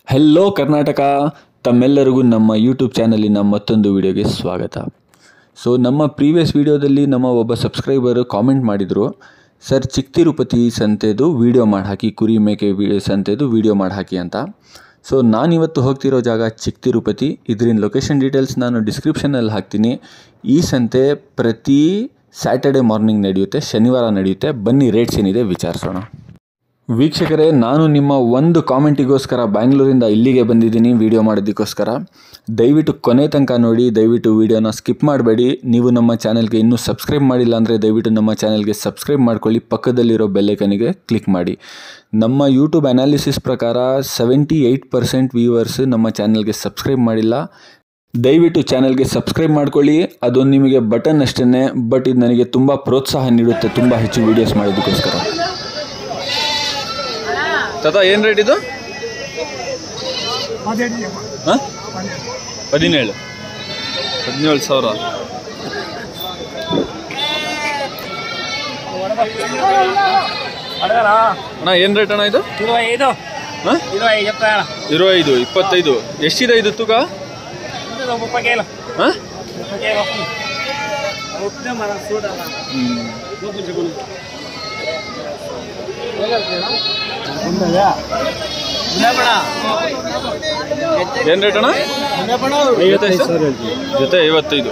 Hello Karnataka, ತಮ್ಮೆಲ್ಲರಿಗೂ ನಮ್ಮ YouTube ಚಾನಲಿನ ಮತ್ತೊಂದು ವಿಡಿಯೋಗೆ ಸ್ವಾಗತ. ಸೊ ನಮ್ಮ ಪ್ರೀವಿಯಸ್ ವಿಡಿಯೋದಲ್ಲಿ ನಮ್ಮ ಒಬ್ಬ ಸಬ್ಸ್ಕ್ರೈಬರು ಕಾಮೆಂಟ್ ಮಾಡಿದರು, ಸರ್ ಚಿಕ್ಕ ತಿರುಪತಿ ಸಂತೆದು ವಿಡಿಯೋ ಮಾಡಿ ಹಾಕಿ, ಕುರಿ ಮೇಕೆ ಸಂತೆದು ವಿಡಿಯೋ ಮಾಡಿ ಹಾಕಿ ಅಂತ. ಸೊ ನಾನಿವತ್ತು ಹೋಗ್ತಿರೋ ಜಾಗ ಚಿಕ್ಕ ತಿರುಪತಿ. ಇದರಿಂದ ಲೊಕೇಶನ್ ಡೀಟೇಲ್ಸ್ ನಾನು ಡಿಸ್ಕ್ರಿಪ್ಷನಲ್ಲಿ ಹಾಕ್ತೀನಿ. ಈ ಸಂತೆ ಪ್ರತಿ ಸ್ಯಾಟರ್ಡೆ ಮಾರ್ನಿಂಗ್ ನಡೆಯುತ್ತೆ, ಶನಿವಾರ ನಡೆಯುತ್ತೆ. ಬನ್ನಿ ರೇಟ್ಸ್ ಏನಿದೆ ವಿಚಾರಿಸೋಣ. ವೀಕ್ಷಕರೇ, ನಾನು ನಿಮ್ಮ ಒಂದು ಕಾಮೆಂಟಿಗೋಸ್ಕರ ಬ್ಯಾಂಗ್ಳೂರಿಂದ ಇಲ್ಲಿಗೆ ಬಂದಿದ್ದೀನಿ ವಿಡಿಯೋ ಮಾಡೋದಕ್ಕೋಸ್ಕರ. ದಯವಿಟ್ಟು ಕೊನೆ ತನಕ ನೋಡಿ, ದಯವಿಟ್ಟು ವಿಡಿಯೋನ ಸ್ಕಿಪ್ ಮಾಡಬೇಡಿ. ನೀವು ನಮ್ಮ ಚಾನಲ್ಗೆ ಇನ್ನೂ ಸಬ್ಸ್ಕ್ರೈಬ್ ಮಾಡಿಲ್ಲ ಅಂದರೆ ದಯವಿಟ್ಟು ನಮ್ಮ ಚಾನಲ್ಗೆ ಸಬ್ಸ್ಕ್ರೈಬ್ ಮಾಡ್ಕೊಳ್ಳಿ, ಪಕ್ಕದಲ್ಲಿರೋ ಬೆಲ್ಲೈಕನಿಗೆ ಕ್ಲಿಕ್ ಮಾಡಿ. ನಮ್ಮ ಯೂಟ್ಯೂಬ್ ಅನಾಲಿಸಿಸ್ ಪ್ರಕಾರ 78% ವ್ಯೂವರ್ಸ್ ನಮ್ಮ ಚಾನಲ್ಗೆ ಸಬ್ಸ್ಕ್ರೈಬ್ ಮಾಡಿಲ್ಲ. ದಯವಿಟ್ಟು ಚಾನಲ್ಗೆ ಸಬ್ಸ್ಕ್ರೈಬ್ ಮಾಡ್ಕೊಳ್ಳಿ, ಅದೊಂದು ನಿಮಗೆ ಬಟನ್ ಅಷ್ಟೇ, ಬಟ್ ಇದು ನನಗೆ ತುಂಬ ಪ್ರೋತ್ಸಾಹ ನೀಡುತ್ತೆ ತುಂಬ ಹೆಚ್ಚು ವೀಡಿಯೋಸ್ ಮಾಡೋದಕ್ಕೋಸ್ಕರ. ತಾತ ಏನು ರೇಟ್ ಇದು? 17,000. ಅಣ್ಣ ಏನು ರೇಟ್ ಅಣ್ಣ ಇದು? 25. 25 ಎಷ್ಟಿದೆ ಇದು ತೂಕ? ಏನ್ ರೇಟ್ ಅಣ್ಣ? ಜೊತೆ 55.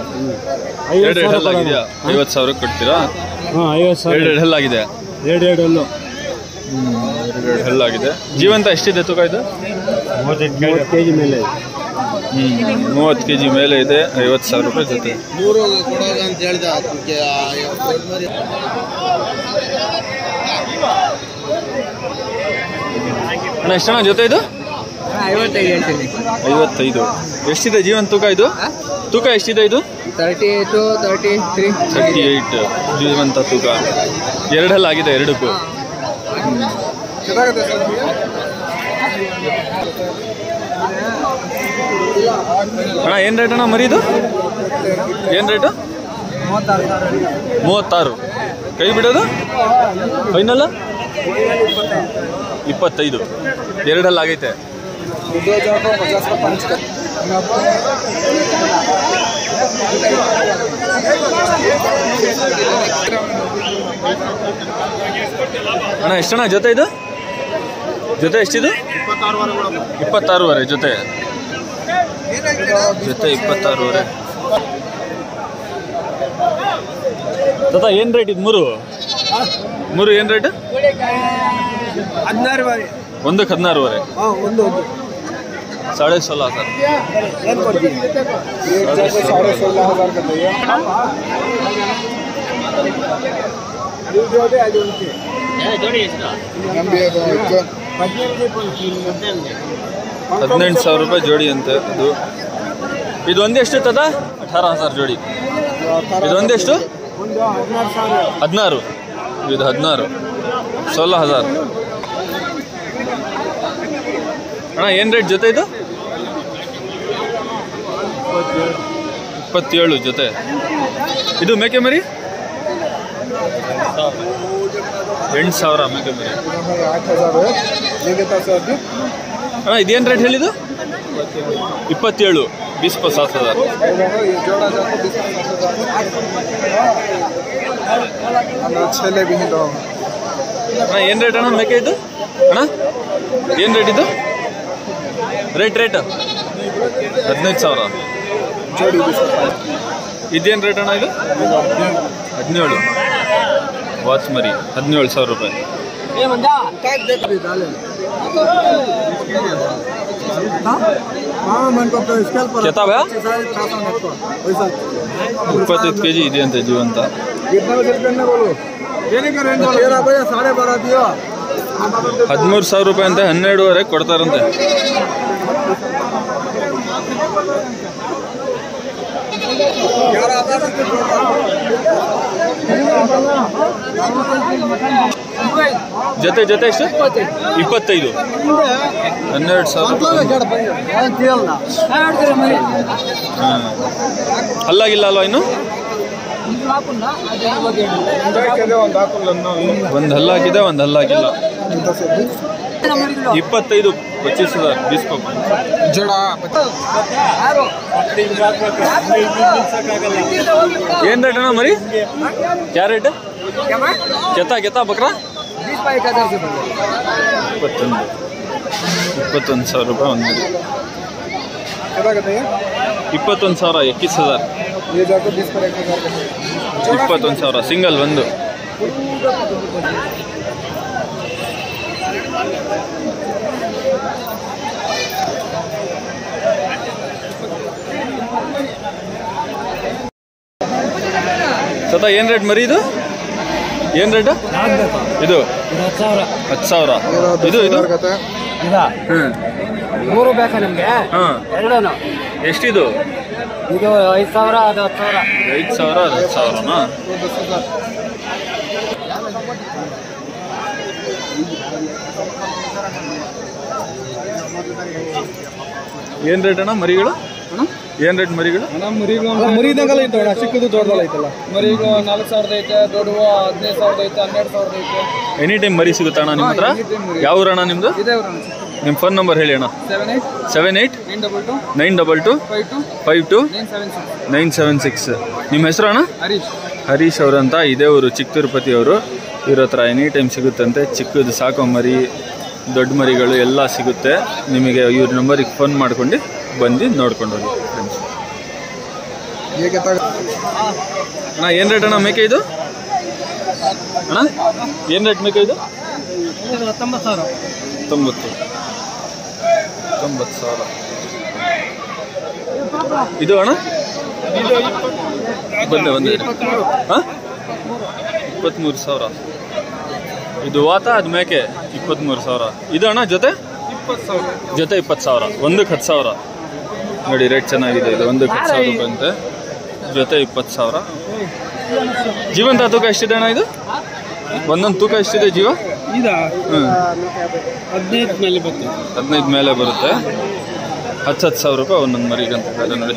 ಎರಡು ಹಲ್ಲಾಗಿದೆಯಾ? 50,000 ಕೊಡ್ತೀರಾ? 2 ಹಲ್ಲಾಗಿದೆ. 2 ಹಲ್ಲಾಗಿದೆ. ಜೀವಂತ ಎಷ್ಟಿದೆ ತೂಕ ಇದು? 30 kg ಮೇಲೆ. 30 kg ಮೇಲೆ ಇದೆ. 50,000 ರೂಪಾಯಿ ಜೊತೆ. ಅಣ್ಣ ಎಷ್ಟಣ್ಣ ಜೊತೆ ಇದು? 55. ಎಷ್ಟಿದೆ ಜೀವನ ತೂಕ ಇದು? ತೂಕ ಎಷ್ಟಿದೆ ಇದು? 38 ಜೀವಂತ ತೂಕ. 2 ಹಲ್ಲಾಗಿದೆ ಎರಡಕ್ಕೂ. ಅಣ್ಣ ಏನು ರೇಟ್ ಅಣ್ಣ ಮರಿದು? ಏನು ರೇಟು? 36. ಕೈ ಬಿಡೋದು ಫೈನಲ್ 25. 2 ಹಲ್ಲಾಗೈತೆ. ಅಣ್ಣ ಎಷ್ಟಣ್ಣ ಜೊತೆ ಇದು? ಜೊತೆ ಎಷ್ಟಿದು? 26.5 ಜೊತೆ. 26.5. ತಾತ ಏನು ರೇಟ್ ಇದು? ಮೂರು ಏನು ರೇಟ್? 16.5. ಒಂದಕ್ಕೆ 16.5. 16,500. ₹18,000 ಜೋಡಿ ಅಂತೆ ಇದು. ಇದು ಒಂದೆಷ್ಟು ತದ? 18,000 ಜೋಡಿ. ಇದು ಒಂದೆಷ್ಟು? 16. ಇದು 16. 16,000. ಅಣ್ಣ ಏನು ರೇಟ್ ಜೊತೆ ಇದು? 27 ಜೊತೆ. ಇದು ಮೇಕೆ ಮರಿ? 8,000 ಮೇಕೆ ಮರಿ. ಅಣ್ಣ ಇದೇನು ರೇಟ್ ಹೇಳಿದ್ದು? 27. 20,000. ಅಣ್ಣ ಏನು ರೇಟ್ ಅಣ್ಣ ಮೇಕೆ ಇದು? ಅಣ್ಣ ಏನು ರೇಟ್ ಇದು? ರೇಟ್ 15,000. ಇದೇನು ರೇಟ್ ಅಣ್ಣ ಇದು? 17. ವಾಚ್ ಮರಿ 17,000 ರೂಪಾಯಿ. ಕೆತ್ತಾವ 25 kg ಇದೆ ಅಂತೆ ಜೀವಂತ. 13,000 ರೂಪಾಯಿ ಅಂತೆ. 12,500 ಕೊಡ್ತಾರಂತೆ. ಜೊತೆ ಜೊತೆ ಎಷ್ಟು? 25. 12,000. ಅಲ್ಲಾಗಿಲ್ಲ ಅಲ್ವಾ ಇನ್ನು? ಒಂದು ಹಲ್ಲಾಗಿದೆ, ಒಂದು ಹಲ್ಲಾಗಿಲ್ಲ. 25 25,000 20 को जोड़ा ಏನು ರೇಟ್ ಅಣ್ಣ ಮರಿ? क्या रेट? ಗೆತ್ತಾ ಬಕ್ರಾ? 21,000 ರೂಪಾಯಿ ಒಂದು ಮರಿ. 21,000 21,000 21,000 ಸಿಂಗಲ್ ಒಂದು. ಸತ ಏನು ರೇಟ್ ಮರಿ ಇದು? ಏನು ರೇಟ್ ಇದು? 10,000 ಇದು ಇದು ಮೂರು ಬೇಕಾ ನಿಮ್ಗೆ? ಎರಡೂ ಎಷ್ಟಿದು? ಇದು 5,000 ಅದು 10,000. 5,000 ಅದು 10,000ನಾ? ಏನು ರೇಟ್ ಅಣ್ಣ ಮರಿಗಳು? ಏನು ರೇಟ್ ಮರಿಗಳು? ಮರಿದಂಗಲ್ಲ ಐತಣ್ಣ, ಚಿಕ್ಕದು ದೊಡ್ಡದಲ್ಲ ಐತಲ್ಲ. ಮರಿಗಳು 4,000 ಐತೆ, ದೊಡ್ಡವು 15,000 ಐತೆ, 12,000 ಐತೆ. ಎನಿ ಟೈಮ್ ಮರಿ ಸಿಗುತ್ತಾ ಅಣ್ಣ ನಿಮ್ಮ ಹತ್ರ? ಯಾವ ಊರಣ್ಣ ನಿಮ್ಮದು? ನಿಮ್ಮ ಫೋನ್ ನಂಬರ್ ಹೇಳಿ ಅಣ್ಣ. 78 922 52 976. ನಿಮ್ಮ ಹೆಸರು ಅಣ್ಣ? ಹರೀಶ್ ಅವರಂತ. ಇದೇ ಊರು ಚಿಕ್ಕತಿರುಪತಿ ಅವರು. ಇವ್ರ ಹತ್ರ ಎನಿ ಟೈಮ್ ಸಿಗುತ್ತಂತೆ. ಚಿಕ್ಕದು ಸಾಕೋ ಮರಿ, ದೊಡ್ಡ ಮರಿಗಳು ಎಲ್ಲ ಸಿಗುತ್ತೆ. ನಿಮಗೆ ಇವ್ರ ನಂಬರಿಗೆ ಫೋನ್ ಮಾಡ್ಕೊಂಡು ಬಂದು ನೋಡ್ಕೊಂಡು ಹೋಗಿ ಫ್ರೆಂಡ್ಸ್. ಅಣ್ಣ ಏನು ರೇಟ್ ಅಣ್ಣ ಮೇಕೆ ಇದು? ಅಣ್ಣ ಏನು ರೇಟ್ ಮೇಕೆ ಇದು? 90,000. 90,000 ಇದು ಅಣ್ಣ? ಬಂದೆ ಹಾಂ 23,000 ಇದು ವಾತ, ಅದು ಮೇಕೆ 23,000. ಇದು ಅಣ್ಣ ಜೊತೆ 20,000 ಒಂದಕ್ಕೆ 10,000 ನೋಡಿ. ರೇಟ್ ಚೆನ್ನಾಗಿದೆ ಇದು. ಒಂದಕ್ಕೆ 10,000 ರೂಪಾಯಿ ಅಂತೆ, ಜೊತೆ 20,000. ಜೀವಂತ ತೂಕ ಎಷ್ಟಿದೆ ಅಣ್ಣ ಇದು? ಒಂದೊಂದು ತೂಕ ಎಷ್ಟಿದೆ ಜೀವ? 15 ಮೇಲೆ ಬರುತ್ತೆ. 15 ಮೇಲೆ ಬರುತ್ತೆ. 10,000 ರೂಪಾಯಿ ಒಂದೊಂದು ಮರಿಗಂತ ಇದೆ ನೋಡಿ.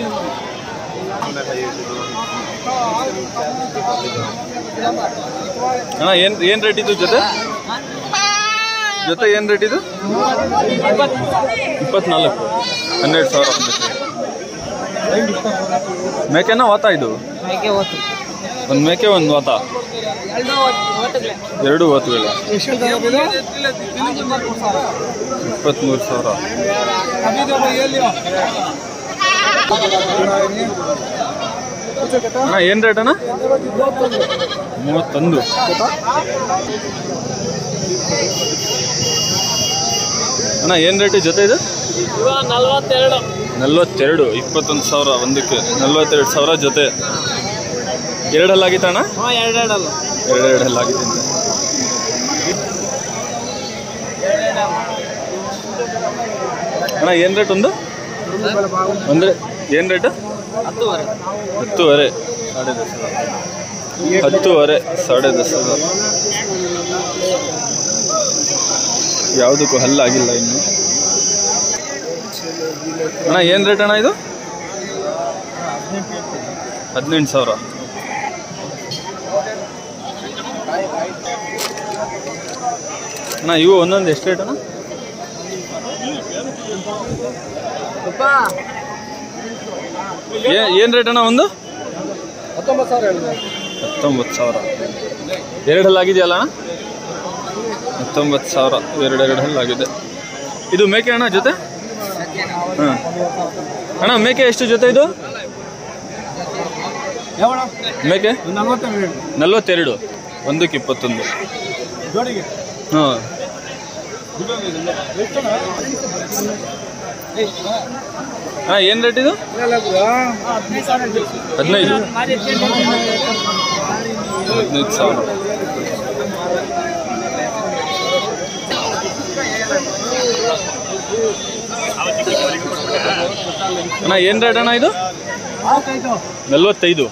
ಅಣ್ಣ ಏನು ರೇಟ್ ಇದು ಜೊತೆ ಏನು ರೇಟ್ ಇದು? 24 12,000 ಮೇಕೆನಾ ವಾತ ಇದು? ಒಂದು ಮೇಕೆ ಒಂದು ವಾತ, ಎರಡು ವಾತುಗಳು. 23,000. ಅಣ್ಣ ಏನು ರೇಟ್ ಅಣ್ಣ? 31. ಅಣ್ಣ ಏನು ರೇಟ್ ಜೊತೆ ಇದು? 42. 21,000 ಒಂದಕ್ಕೆ. 42,000 ಜೊತೆ. ಎರಡಲ್ಲಾಗಿತ್ತ ಅಣ್ಣ? ಎರಡಲ್ಲಾಗಿದೆ. ಅಣ್ಣ ಏನು ರೇಟ್ ಒಂದು? ಅಂದರೆ ಏನು ರೇಟ್? 10,000. 10,000 10,000 10,500. ಯಾವುದಕ್ಕೂ ಹಲ್ಲಾಗಿಲ್ಲ ಇನ್ನು. ಅಣ್ಣ ಏನು ರೇಟ್ ಅಣ್ಣ ಇದು? 18,000. ಅಣ್ಣ ಇವು ಒಂದೊಂದು ಎಷ್ಟು ರೇಟ್ ಅಣ್ಣ? ಏನು ರೇಟ್ ಅಣ್ಣ ಒಂದು? 19,000. ಎರಡಲ್ಲಾಗಿದೆಯಲ್ಲ ಅಣ್ಣ? 19,000 ಎರಡಲ್ಲಾಗಿದೆ. ಇದು ಮೇಕೆ ಅಣ್ಣ ಜೊತೆ? ಹಾಂ ಅಣ್ಣ ಮೇಕೆ ಎಷ್ಟು ಜೊತೆ ಇದು? ಮೇಕೆ 42 ಒಂದಕ್ಕೆ 21. ಹಾಂ ಹಾಂ ಏನು ರೇಟ್ ಇದು? 15,000. ಅಣ್ಣ ಏನು ರೇಟ್ ಅಣ್ಣ ಇದು? 45.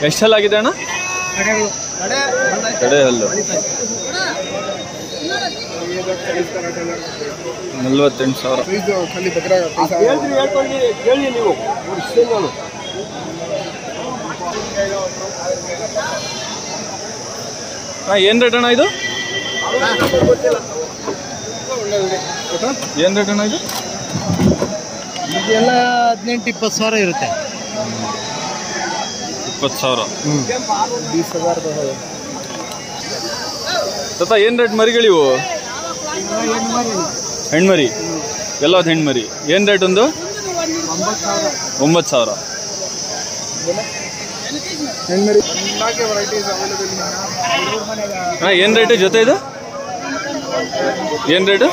ಎಷ್ಟಲ್ಲಾಗಿದೆ ಅಣ್ಣ? ಕಡೆ ಹಲ್ಲು 48,000. ಹಾಂ ಏನು ರೇಟ್ ಅಣ್ಣ ಇದು? ಏನು ರೇಟ್ ಅಣ್ಣ ಇದು? ಇದೆಲ್ಲ 18-20 ಸಾವಿರ ಇರುತ್ತೆ. 20,000. ತಾತ ಏನು ರೇಟ್ ಮರಿಗಳಿವು? ಹೆಣ್ಮರಿ ಎಲ್ಲ ಹೆಣ್ಮರಿ ಏನು ರೇಟ್ ಒಂದು? 9,000. ಹಾಂ ಏನು ರೇಟು ಜೊತೆ ಇದು? ಏನು ರೇಟು?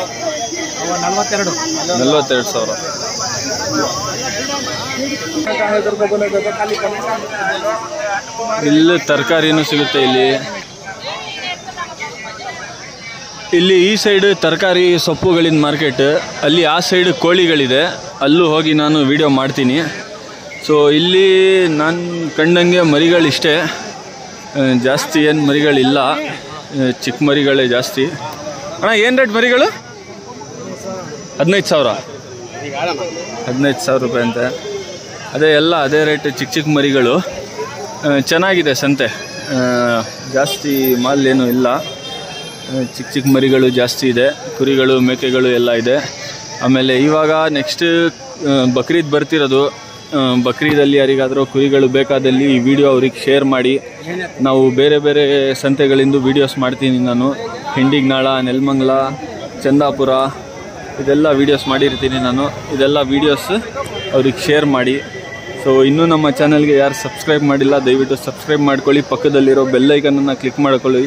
42,000. ಇಲ್ಲಿ ತರಕಾರಿನೂ ಸಿಗುತ್ತೆ. ಇಲ್ಲಿ ಈ ಸೈಡ್ ತರಕಾರಿ ಸೊಪ್ಪುಗಳಿನ ಮಾರ್ಕೆಟ್, ಅಲ್ಲಿ ಆ ಸೈಡ್ ಕೋಳಿಗಳಿದೆ, ಅಲ್ಲೂ ಹೋಗಿ ನಾನು ವಿಡಿಯೋ ಮಾಡ್ತೀನಿ. ಸೊ ಇಲ್ಲಿ ನಾನು ಕಂಡಂಗೆ ಮರಿಗಳಿಷ್ಟೇ, ಜಾಸ್ತಿ ಏನು ಮರಿಗಳಿಲ್ಲ, ಚಿಕ್ಕ ಮರಿಗಳೇ ಜಾಸ್ತಿ. ಅಣ್ಣ ಏನು ರೇಟ್ ಮರಿಗಳು? 15,000. 15,000 ರೂಪಾಯಿ ಅಂತೆ. ಅದೇ ಎಲ್ಲ ಅದೇ ರೇಟ್, ಚಿಕ್ಕ ಮರಿಗಳು. ಚೆನ್ನಾಗಿದೆ ಸಂತೆ, ಜಾಸ್ತಿ ಮಾಲ್ ಏನೂ ಇಲ್ಲ, ಚಿಕ್ಕ ಮರಿಗಳು ಜಾಸ್ತಿ ಇದೆ. ಕುರಿಗಳು ಮೇಕೆಗಳು ಎಲ್ಲ ಇದೆ. ಆಮೇಲೆ ಇವಾಗ ನೆಕ್ಸ್ಟ್ ಬಕ್ರೀದ್ ಬರ್ತಿರೋದು. ಬಕ್ರೀದಲ್ಲಿ ಯಾರಿಗಾದರೂ ಕುರಿಗಳು ಬೇಕಾದಲ್ಲಿ ಈ ವಿಡಿಯೋ ಅವ್ರಿಗೆ ಶೇರ್ ಮಾಡಿ. ನಾವು ಬೇರೆ ಬೇರೆ ಸಂತೆಗಳಿಂದ ವೀಡಿಯೋಸ್ ಮಾಡ್ತೀನಿ ನಾನು. ಹಿಂಡಿಗ್ನಾಳ, ನೆಲಮಂಗಲ, ಚಂದಾಪುರ ಇದೆಲ್ಲ ವೀಡಿಯೋಸ್ ಮಾಡಿರ್ತೀನಿ ನಾನು. ಇದೆಲ್ಲ ವೀಡಿಯೋಸ್ ಅವ್ರಿಗೆ ಶೇರ್ ಮಾಡಿ. ಸೊ ಇನ್ನೂ ನಮ್ಮ ಚಾನಲ್ಗೆ ಯಾರು ಸಬ್ಸ್ಕ್ರೈಬ್ ಮಾಡಿಲ್ಲ ದಯವಿಟ್ಟು ಸಬ್ಸ್ಕ್ರೈಬ್ ಮಾಡ್ಕೊಳ್ಳಿ. ಪಕ್ಕದಲ್ಲಿರೋ ಬೆಲ್ ಐಕನನ್ನು ಕ್ಲಿಕ್ ಮಾಡ್ಕೊಳ್ಳಿ.